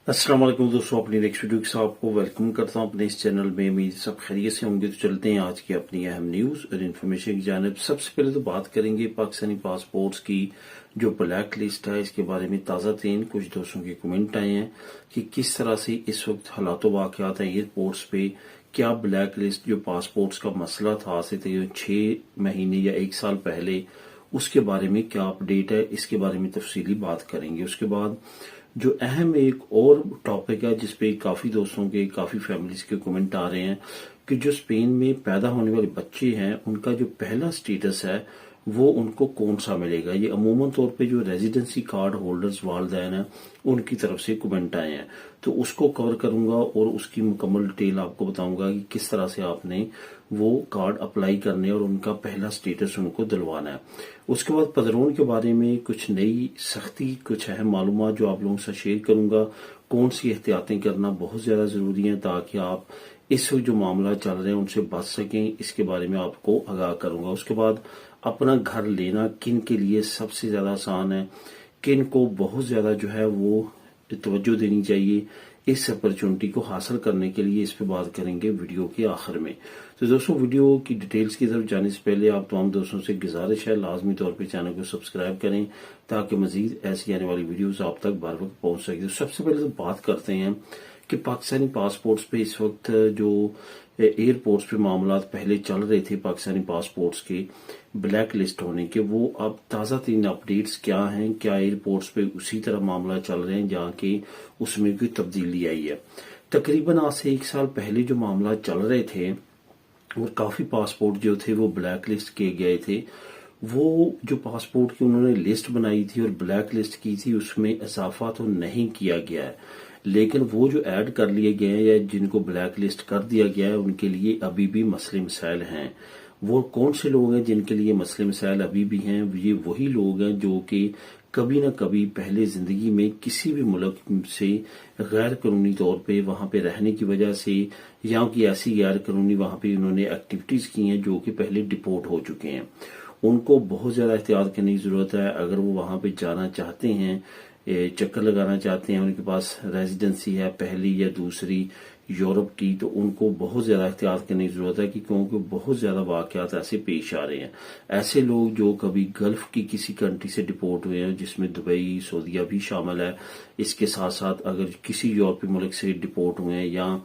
अस्सलाम वालेकुम दोस्तों, अपनी नेक्स्ट वीडियो के साथ आपको वेलकम करता हूं अपने इस चैनल में। उम्मीद सब खैरियत से होंगे। तो चलते हैं आज की अपनी अहम न्यूज और इन्फॉर्मेशन की जानिब। सबसे पहले तो बात करेंगे पाकिस्तानी पासपोर्ट्स की जो ब्लैक लिस्ट है, इसके बारे में ताज़ा तरीन कुछ दोस्तों के कमेंट आए हैं कि किस तरह से इस वक्त हालात वाक़यात हैं एयरपोर्ट्स पे। क्या ब्लैक लिस्ट जो पासपोर्ट्स का मसला था आज से तकरीबन 6 महीने या 1 साल पहले, उसके बारे में क्या अपडेट है, इसके बारे में तफसीली बात करेंगे। उसके बाद जो अहम एक और टॉपिक है जिसपे काफी दोस्तों के, काफी फैमिलीज के कमेंट आ रहे हैं कि जो स्पेन में पैदा होने वाले बच्चे हैं उनका जो पहला स्टेटस है वो उनको कौन सा मिलेगा। ये अमूमन तौर पे जो रेजिडेंसी कार्ड होल्डर्स वालदैन हैं उनकी तरफ से कमेंट आए हैं, तो उसको कवर करूंगा और उसकी मुकम्मल डिटेल आपको बताऊंगा कि किस तरह से आपने वो कार्ड अप्लाई करने और उनका पहला स्टेटस उनको दिलवाना है। उसके बाद पदरों के बारे में कुछ नई सख्ती, कुछ अहम मालूमात जो आप लोगों से शेयर करूंगा। कौन सी एहतियातें करना बहुत ज्यादा जरूरी है ताकि आप इस जो मामला चल रहे हैं उनसे बच सकें, इसके बारे में आपको आगाह करूंगा। उसके बाद अपना घर लेना किन के लिए सबसे ज्यादा आसान है, किन को बहुत ज्यादा जो है वो तवज्जो देनी चाहिए इस अपॉर्चुनिटी को हासिल करने के लिए, इस पे बात करेंगे वीडियो के आखिर में। तो दोस्तों, वीडियो की डिटेल्स की तरफ जाने से पहले आप तमाम दोस्तों से गुजारिश है लाजमी तौर पे चैनल को सब्सक्राइब करें ताकि मजीद ऐसी आने वाली वीडियोस आप तक बार वक्त पहुंच सके। तो सबसे पहले तो बात करते हैं कि पाकिस्तानी पासपोर्ट्स पे इस वक्त जो एयरपोर्ट्स पे मामला पहले चल रहे थे पाकिस्तानी पासपोर्ट्स के ब्लैक लिस्ट होने के, वो अब ताज़ा तीन अपडेट्स क्या हैं। क्या एयरपोर्ट्स पे उसी तरह मामला चल रहे हैं जहाँ की उसमें कोई तब्दीली आई है। तकरीबन आज से 1 साल पहले जो मामला चल रहे थे और काफ़ी पासपोर्ट जो थे वो ब्लैक लिस्ट किए गए थे। वो जो पासपोर्ट की उन्होंने लिस्ट बनाई थी और ब्लैक लिस्ट की थी उसमें इजाफा तो नहीं किया गया है, लेकिन वो जो ऐड कर लिए गए हैं या जिनको ब्लैक लिस्ट कर दिया गया है उनके लिए अभी भी मसले मसाइल हैं। वो कौन से लोग हैं जिनके लिए मसले मसाइल अभी भी हैं? ये वही लोग हैं जो कि कभी न कभी पहले जिंदगी में किसी भी मुल्क से गैर कानूनी तौर पे वहां पे रहने की वजह से या की ऐसी गैर कानूनी वहां पे उन्होंने एक्टिविटीज की हैं जो कि पहले डिपोर्ट हो चुके हैं। उनको बहुत ज्यादा एहतियात करने की जरूरत है। अगर वो वहां पे जाना चाहते हैं, चक्कर लगाना चाहते हैं, उनके पास रेजिडेंसी है पहली या दूसरी यूरोप की, तो उनको बहुत ज्यादा एहतियात करने की जरूरत है कि क्योंकि बहुत ज्यादा वाकयात ऐसे पेश आ रहे हैं। ऐसे लोग जो कभी गल्फ की किसी कंट्री से डिपोर्ट हुए हैं जिसमें दुबई, सऊदीया भी शामिल है, इसके साथ साथ अगर किसी यूरोपीय मुल्क से डिपोर्ट हुए हैं या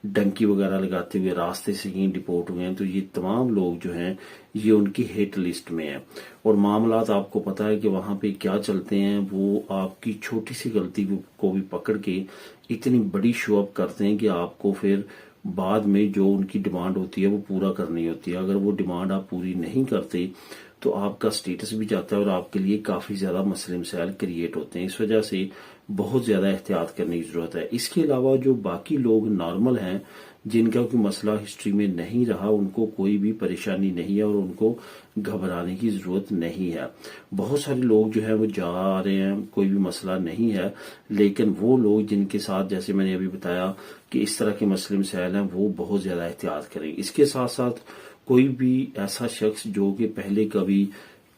डंकी वगैरह लगाते हुए रास्ते से कहीं डिपोर्ट हुए हैं, तो ये तमाम लोग जो हैं ये उनकी हिट लिस्ट में है। और मामलात आपको पता है कि वहां पे क्या चलते हैं, वो आपकी छोटी सी गलती को भी पकड़ के इतनी बड़ी शो अप करते हैं कि आपको फिर बाद में जो उनकी डिमांड होती है वो पूरा करनी होती है। अगर वो डिमांड आप पूरी नहीं करते तो आपका स्टेटस भी जाता है और आपके लिए काफी ज्यादा मसले मसाइल क्रिएट होते हैं। इस वजह से बहुत ज्यादा एहतियात करने की जरूरत है। इसके अलावा जो बाकी लोग नॉर्मल हैं जिनका कोई मसला हिस्ट्री में नहीं रहा, उनको कोई भी परेशानी नहीं है और उनको घबराने की जरूरत नहीं है। बहुत सारे लोग जो है वो जा रहे हैं, कोई भी मसला नहीं है, लेकिन वो लोग जिनके साथ जैसे मैंने अभी बताया कि इस तरह के मसले मसाइल हैं वो बहुत ज्यादा एहतियात करें। इसके साथ साथ कोई भी ऐसा शख्स जो कि पहले कभी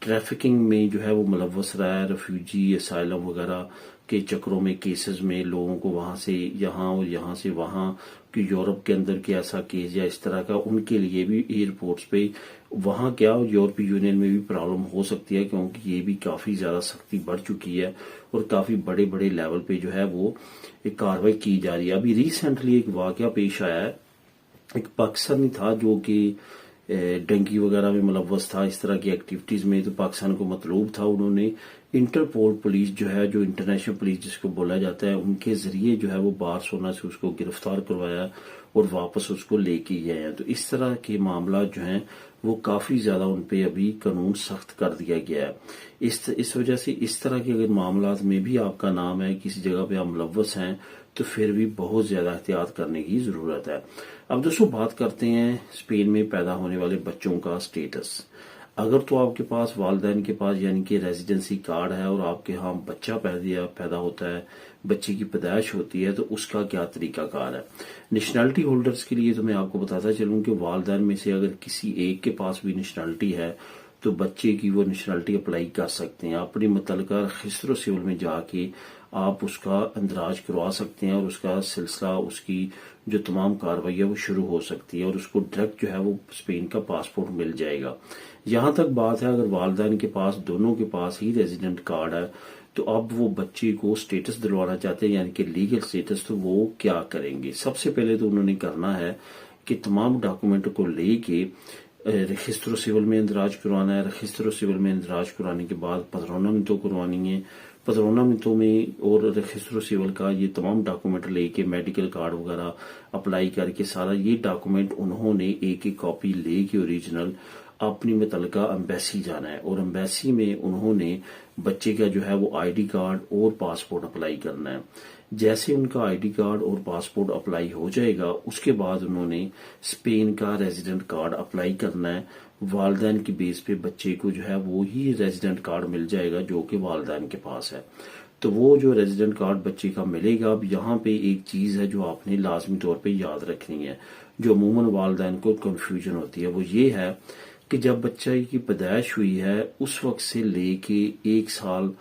ट्रैफिकिंग में जो है वो मुलव्वस रहा है, रेफ्यूजी असाइलम वगैरह के चक्रों में, केसेस में, लोगों को वहां से यहाँ और यहाँ से वहां कि यूरोप के अंदर के ऐसा केस या इस तरह का, उनके लिए भी एयरपोर्ट्स पे वहां क्या यूरोपीय यूनियन में भी प्रॉब्लम हो सकती है क्योंकि ये भी काफी ज्यादा सख्ती बढ़ चुकी है और काफी बड़े बड़े लेवल पे जो है वो एक कार्रवाई की जा रही है। अभी रिसेंटली एक वाकया पेश आया है, एक पाकिस्तानी था जो कि डंकी वगैरह में मुलव्वस था इस तरह की एक्टिविटीज में, तो पाकिस्तान को मतलूब था। उन्होंने इंटरपोल पुलिस जो है, जो इंटरनेशनल पुलिस जिसको बोला जाता है, उनके जरिए जो है वो बार्सिलोना से उसको गिरफ्तार करवाया और वापस उसको लेके गए हैं। तो इस तरह के मामला जो हैं वो काफी ज्यादा उनपे अभी कानून सख्त कर दिया गया है। इस वजह से इस तरह के अगर मामलात में भी आपका नाम है, किसी जगह पे आप मुलव्वस हैं, तो फिर भी बहुत ज्यादा एहतियात करने की जरूरत है। अब दोस्तों बात करते हैं स्पेन में पैदा होने वाले बच्चों का स्टेटस। अगर तो आपके पास वालिदैन के पास यानी कि रेजिडेंसी कार्ड है और आपके यहाँ बच्चा पैदा होता है, बच्चे की पैदाइश होती है, तो उसका क्या तरीकाकार है। नेशनैलिटी होल्डर्स के लिए तो मैं आपको बताता चलूं कि वालिदैन में से अगर किसी एक के पास भी नेशनैलिटी है तो बच्चे की वो नेशनलिटी अप्लाई कर सकते हैं। अपनी मुतल्लिका रजिस्टर सिविल में जाके आप उसका इंदराज करवा सकते हैं और उसका सिलसिला, उसकी जो तमाम कार्रवाई है वो शुरू हो सकती है और उसको डायरेक्ट जो है वो स्पेन का पासपोर्ट मिल जाएगा। यहाँ तक बात है अगर वालिदैन के पास, दोनों के पास ही रेजिडेंट कार्ड है, तो अब वो बच्चे को स्टेटस दिलवाना चाहते हैं, यानी कि लीगल स्टेटस, तो वो क्या करेंगे? सबसे पहले तो उन्होंने करना है कि तमाम डॉक्यूमेंट को लेके रजिस्टर सिविल में इंदराज करवाना है। रजिस्टर सिविल में इंदराज करवाने के बाद पदरोनामितो करवानी है। पदरोनामितो में और रजिस्टर सिविल का ये तमाम डॉक्यूमेंट लेके मेडिकल कार्ड वगैरह अप्लाई करके सारा ये डॉक्यूमेंट उन्होंने एक एक कॉपी लेके ओरिजिनल अपनी मुतल्लिका एम्बेसी जाना है और एम्बेसी में उन्होंने बच्चे का जो है वो आईडी कार्ड और पासपोर्ट अप्लाई करना है। जैसे उनका आईडी कार्ड और पासपोर्ट अप्लाई हो जाएगा उसके बाद उन्होंने स्पेन का रेजिडेंट कार्ड अप्लाई करना है। वालिदैन की बेस पे बच्चे को जो है वो ही रेजिडेंट कार्ड मिल जाएगा जो कि वालिदैन के पास है। तो वो जो रेजिडेंट कार्ड बच्चे का मिलेगा, अब यहाँ पे एक चीज है जो आपने लाजमी तौर पे याद रखनी है, जो अमूमन वालिदैन को कंफ्यूजन होती है, वो ये है कि जब बच्चे की पैदाइश हुई है उस वक्त से लेके 1 साल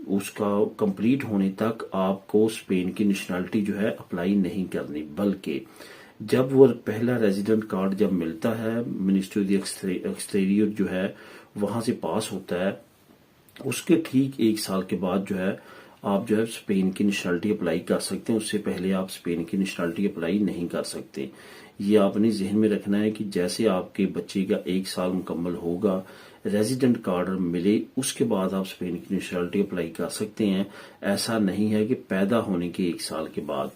उसका कंप्लीट होने तक आपको स्पेन की नेशनलिटी जो है अप्लाई नहीं करनी, बल्कि जब वो पहला रेजिडेंट कार्ड जब मिलता है, मिनिस्ट्री ऑफ द एक्सटीरियर जो है वहां से पास होता है, उसके ठीक 1 साल के बाद जो है आप जो है स्पेन की नेशनलिटी अप्लाई कर सकते हैं। उससे पहले आप स्पेन की नेशनलिटी अप्लाई नहीं कर सकते। ये आपने जहन में रखना है कि जैसे आपके बच्चे का 1 साल मुकम्मल होगा, रेजिडेंट कार्ड मिले, उसके बाद आप स्पेन की नेशनलिटी अप्लाई कर सकते हैं। ऐसा नहीं है कि पैदा होने के 1 साल के बाद।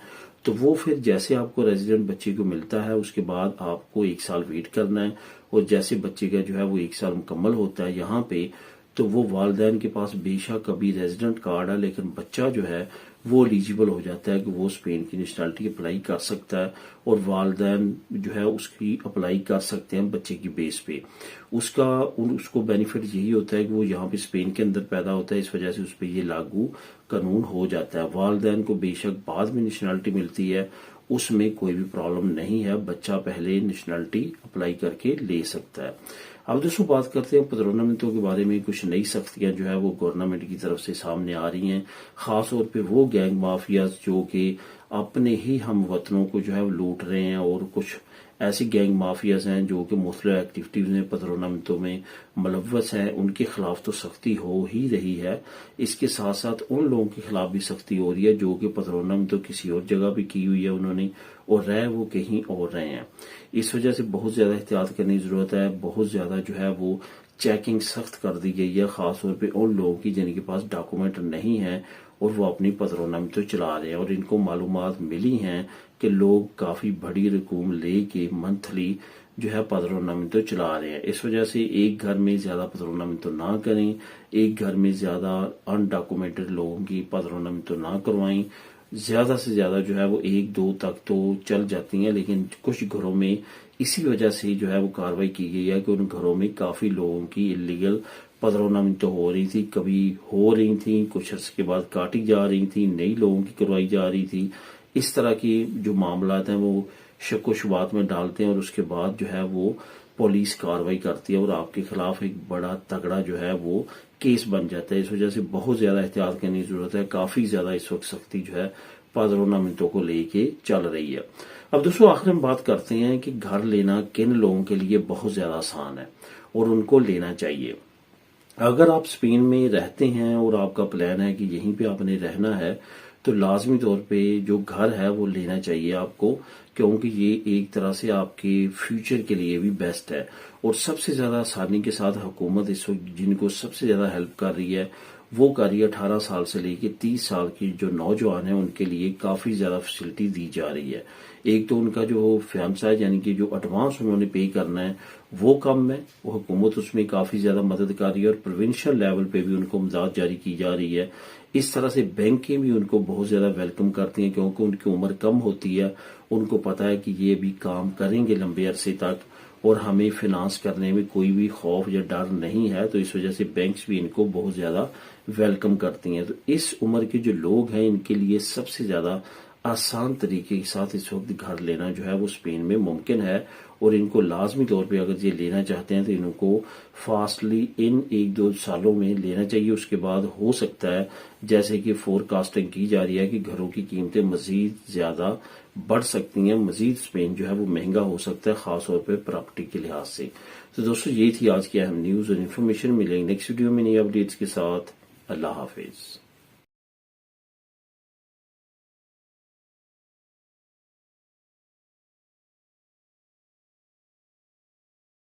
तो वो फिर जैसे आपको रेजिडेंट बच्चे को मिलता है उसके बाद आपको 1 साल वेट करना है और जैसे बच्चे का जो है वो 1 साल मुकम्मल होता है यहाँ पे, तो वो वालिदैन के पास बेशक अभी रेजिडेंट कार्ड है लेकिन बच्चा जो है वो एलिजिबल हो जाता है कि वो स्पेन की नेशनलिटी अप्लाई कर सकता है और वालिदैन जो है उसकी अप्लाई कर सकते हैं बच्चे की बेस पे। उसको बेनिफिट यही होता है कि वो यहाँ पे स्पेन के अंदर पैदा होता है, इस वजह से उस पर ये लागू कानून हो जाता है। वालिदैन को बेशक बाद में नेशनलिटी मिलती है, उसमें कोई भी प्रॉब्लम नहीं है, बच्चा पहले नेशनलिटी अप्लाई करके ले सकता है। अब दोस्तों बात करते हैं पदरोनामितों के बारे में। कुछ नई सख्तियां जो है वो गवर्नमेंट की तरफ से सामने आ रही हैं, खास तौर पे वो गैंग माफियाज जो कि अपने ही हम वतनों को जो है वो लूट रहे हैं और कुछ ऐसी गैंग माफियाज हैं जो कि मुख्तलिफ एक्टिविटीज में पदरोनामितों में मुलव्वस हैं, उनके खिलाफ तो सख्ती हो ही रही है। इसके साथ साथ उन लोगों के खिलाफ भी सख्ती हो रही है जो कि पदरोनामितों किसी और जगह भी की हुई है उन्होंने और रह वो कहीं और रहे हैं। इस वजह से बहुत ज्यादा एहतियात करने की जरूरत है। बहुत ज्यादा जो है वो चेकिंग सख्त कर दी गई है, खासतौर पे उन लोगों की जिनके पास डॉक्यूमेंट नहीं है और वो अपनी पदरोनामित चला रहे हैं और इनको मालूमात मिली हैं कि लोग काफी बड़ी रकूम लेके मंथली जो है पदरोनामित चला रहे हैं। इस वजह से एक घर में ज्यादा पदरोनामित ना करें, एक घर में ज्यादा अनडॉक्यूमेंटेड लोगों की पदरोनामित ना करवाएं। ज्यादा से ज्यादा जो है वो 1-2 तक तो चल जाती हैं, लेकिन कुछ घरों में इसी वजह से जो है वो कार्रवाई की गई है कि उन घरों में काफी लोगों की इलीगल पदरोनामित हो रही थी, कभी हो रही थी, कुछ अर्से के बाद काटी जा रही थी, नई लोगों की करवाई जा रही थी। इस तरह की जो मामलात हैं वो शक व शुबात में डालते हैं और उसके बाद जो है वो पुलिस कार्रवाई करती है और आपके खिलाफ एक बड़ा तगड़ा जो है वो केस बन जाता है। इस वजह से बहुत ज्यादा एहतियात करने की जरूरत है। काफी ज्यादा इस वक्त सख्ती जो है पदरोनामितों को लेके चल रही है। अब दोस्तों आखिर में बात करते हैं कि घर लेना किन लोगों के लिए बहुत ज्यादा आसान है और उनको लेना चाहिए। अगर आप स्पेन में रहते हैं और आपका प्लान है कि यहीं पे आपने रहना है, तो लाजमी तौर पे जो घर है वो लेना चाहिए आपको, क्योंकि ये एक तरह से आपके फ्यूचर के लिए भी बेस्ट है। और सबसे ज्यादा आसानी के साथ हुकूमत इस वक्त जिनको सबसे ज्यादा हेल्प कर रही है वो कर रही है 18 साल से लेके 30 साल की जो नौजवान है उनके लिए काफी ज्यादा फैसिलिटी दी जा रही है। एक तो उनका जो फियांसा है यानी कि जो एडवांस उन्होंने पे करना है वो कम है, वो हुकूमत उसमें काफी ज्यादा मदद कर रही है और प्रोविंशियल लेवल पे भी उनको मदद जारी की जा रही है। इस तरह से बैंकें भी उनको बहुत ज्यादा वेलकम करती हैं क्योंकि उनकी उम्र कम होती है, उनको पता है कि ये भी काम करेंगे लंबे अरसे तक और हमें फिनांस करने में कोई भी खौफ या डर नहीं है, तो इस वजह से बैंक्स भी इनको बहुत ज्यादा वेलकम करती हैं। तो इस उम्र के जो लोग हैं इनके लिए सबसे ज्यादा आसान तरीके के साथ इस वक्त घर लेना जो है वो स्पेन में मुमकिन है और इनको लाजमी तौर पे अगर ये लेना चाहते हैं तो इनको फास्टली इन 1-2 सालों में लेना चाहिए। उसके बाद हो सकता है, जैसे कि फोरकास्टिंग की जा रही है, कि घरों की कीमतें मजीद ज्यादा बढ़ सकती हैं, मजीद स्पेन जो है वो महंगा हो सकता है, खासतौर पर प्रॉपर्टी के लिहाज से। तो दोस्तों ये थी आज की अहम न्यूज और इन्फॉर्मेशन। मिलेंगे नेक्स्ट वीडियो में नई अपडेट्स के साथ। अल्लाह हाफिज।